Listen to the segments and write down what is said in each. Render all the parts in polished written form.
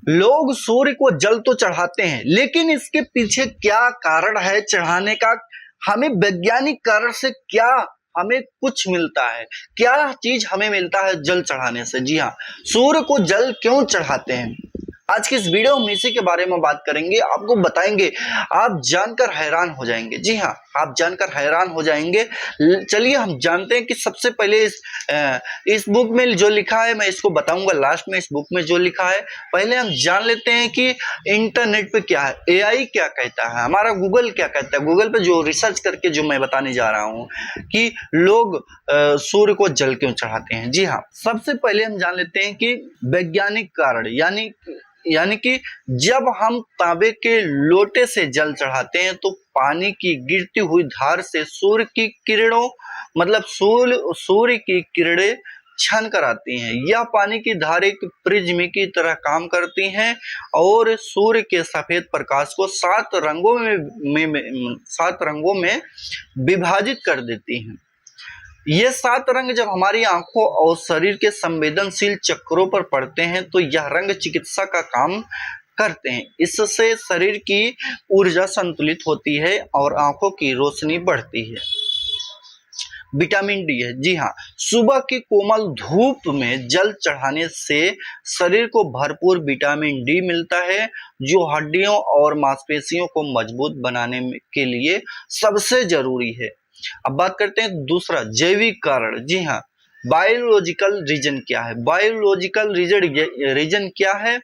लोग सूर्य को जल तो चढ़ाते हैं, लेकिन इसके पीछे क्या कारण है चढ़ाने का? हमें वैज्ञानिक कारण से क्या हमें कुछ मिलता है? क्या चीज हमें मिलता है जल चढ़ाने से? जी हाँ, सूर्य को जल क्यों चढ़ाते हैं, आज की इस वीडियो में इसी के बारे में बात करेंगे, आपको बताएंगे, आप जानकर हैरान हो जाएंगे। जी हाँ, आप जानकर हैरान हो जाएंगे। चलिए हम जानते हैं कि सबसे पहले इस बुक में जो लिखा है, मैं इसको बताऊंगा लास्ट में। इस बुक में जो लिखा है, पहले हम जान लेते हैं कि इंटरनेट पे क्या है, एआई क्या कहता है, हमारा गूगल क्या कहता है। गूगल पे जो रिसर्च करके जो मैं बताने जा रहा हूँ कि लोग सूर्य को जल क्यों चढ़ाते हैं। जी हाँ, सबसे पहले हम जान लेते हैं कि वैज्ञानिक कारण, यानी कि जब हम तांबे के लोटे से जल चढ़ाते हैं तो पानी की गिरती हुई धार से सूर्य की किरणों, मतलब सूर्य की किरणें छन कर आती हैं। यह पानी की धार एक प्रिज्म की तरह काम करती हैं और सूर्य के सफेद प्रकाश को 7 रंगों में विभाजित कर देती हैं। ये 7 रंग जब हमारी आंखों और शरीर के संवेदनशील चक्रों पर पड़ते हैं तो यह रंग चिकित्सा का काम करते हैं। इससे शरीर की ऊर्जा संतुलित होती है और आंखों की रोशनी बढ़ती है। विटामिन डी है। जी हाँ, सुबह की कोमल धूप में जल चढ़ाने से शरीर को भरपूर विटामिन डी मिलता है, जो हड्डियों और मांसपेशियों को मजबूत बनाने के लिए सबसे जरूरी है। अब बात करते हैं दूसरा, जैविक कारण। जी हाँ, बायोलॉजिकल रीजन क्या है? बायोलॉजिकल रीजन क्या है?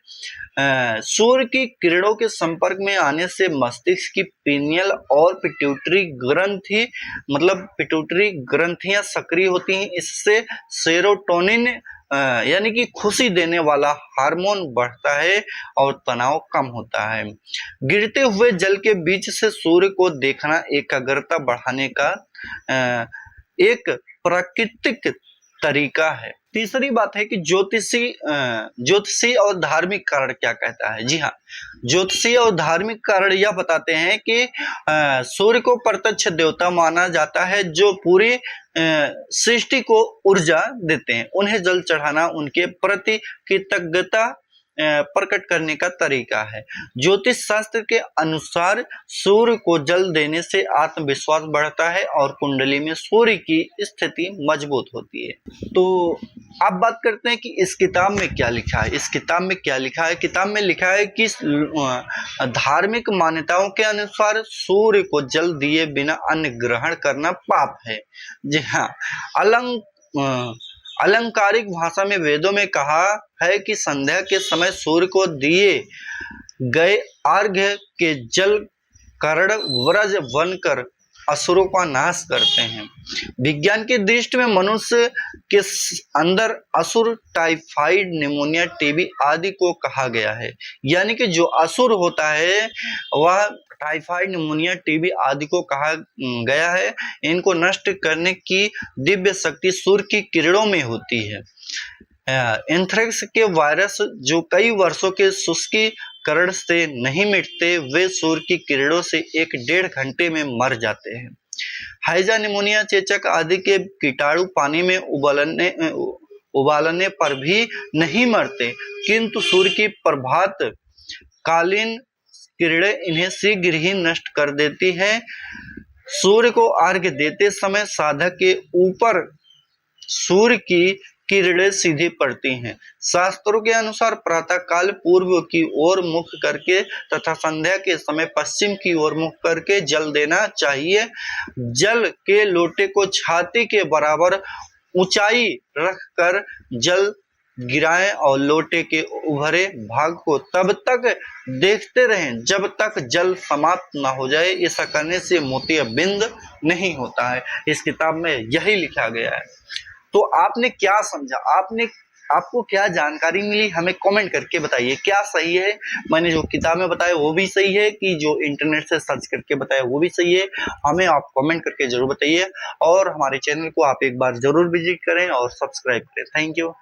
सूर्य की किरणों के संपर्क में आने से मस्तिष्क की पीनियल और पिट्यूटरी ग्रंथि, मतलब पिट्यूटरी ग्रंथियां सक्रिय होती हैं। इससे सेरोटोनिन यानी कि खुशी देने वाला हार्मोन बढ़ता है और तनाव कम होता है। गिरते हुए जल के बीच से सूर्य को देखना एकाग्रता बढ़ाने का एक प्राकृतिक तरीका है। तीसरी बात है कि ज्योतिषी और धार्मिक कारण क्या कहता है। जी हाँ, ज्योतिषी और धार्मिक कारण यह बताते हैं कि सूर्य को प्रत्यक्ष देवता माना जाता है, जो पूरी सृष्टि को ऊर्जा देते हैं। उन्हें जल चढ़ाना उनके प्रति कृतज्ञता प्रकट करने का तरीका है। ज्योतिष शास्त्र के अनुसार सूर्य को जल देने से आत्मविश्वास बढ़ता है और कुंडली में सूर्य की स्थिति मजबूत होती है। तो अब बात करते हैं कि इस किताब में क्या लिखा है। इस किताब में क्या लिखा है? किताब में लिखा है कि धार्मिक मान्यताओं के अनुसार सूर्य को जल दिए बिना अन्न ग्रहण करना पाप है। जी हाँ, अलंकारिक भाषा में वेदों में कहा है कि संध्या के समय सूर्य को दिए गए अर्घ्य के जल कर्ण व्रज बनकर असुरों का नाश करते हैं। विज्ञान की दृष्टि में मनुष्य के अंदर असुर टाइफाइड, निमोनिया, टीबी आदि को कहा गया है। यानी कि जो असुर होता है वह टाइफाइड, निमोनिया, टीबी आदि को कहा गया है। इनको नष्ट करने की दिव्य शक्ति सूर्य की किरणों में होती है। एंथ्रेक्स के वायरस जो कई वर्षों के शुष्कीकरण से नहीं मिटते, वे सूर्य की किरणों से 1-1.5 घंटे में मर जाते हैं। हैजा, निमोनिया, चेचक आदि के कीटाणु पानी में उबालने पर भी नहीं मरते, किंतु सूर्य की प्रभात कालीन किरणें इन्हें शीघ्र ही नष्ट कर देती है। सूर्य को अर्घ्य देते समय साधक के ऊपर सूर्य की किरणें सीधी पड़ती हैं। शास्त्रों के अनुसार प्रातः काल पूर्व की ओर मुख करके तथा संध्या के समय पश्चिम की ओर मुख करके जल देना चाहिए। जल के लोटे को छाती के बराबर ऊंचाई रखकर जल गिराएं और लोटे के उभरे भाग को तब तक देखते रहें जब तक जल समाप्त न हो जाए। ऐसा करने से मोतियाबिंद नहीं होता है। इस किताब में यही लिखा गया है। तो आपने क्या समझा? आपको क्या जानकारी मिली? हमें कमेंट करके बताइए, क्या सही है? मैंने जो किताब में बताया वो भी सही है कि जो इंटरनेट से सर्च करके बताया वो भी सही है? हमें आप कमेंट करके जरूर बताइए और हमारे चैनल को आप एक बार जरूर विजिट करें और सब्सक्राइब करें। Thank you.